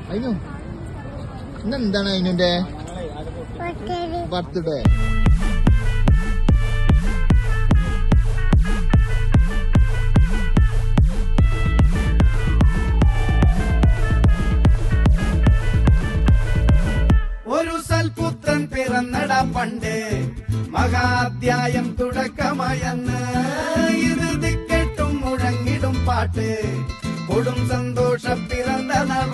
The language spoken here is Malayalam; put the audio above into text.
അതിനു ഇന്നെന്താണ് അതിനുന്റെ ബർത്ത്ഡേ? ഒരു സൽപുത്രൻ പിറന്നട പണ്ട്, മഹാധ്യായം തുടക്കമായെന്ന് ഇത് കേട്ടും മുഴങ്ങിടും പാട്ട്, കൊടും സന്തോഷ പിറന്ന നവ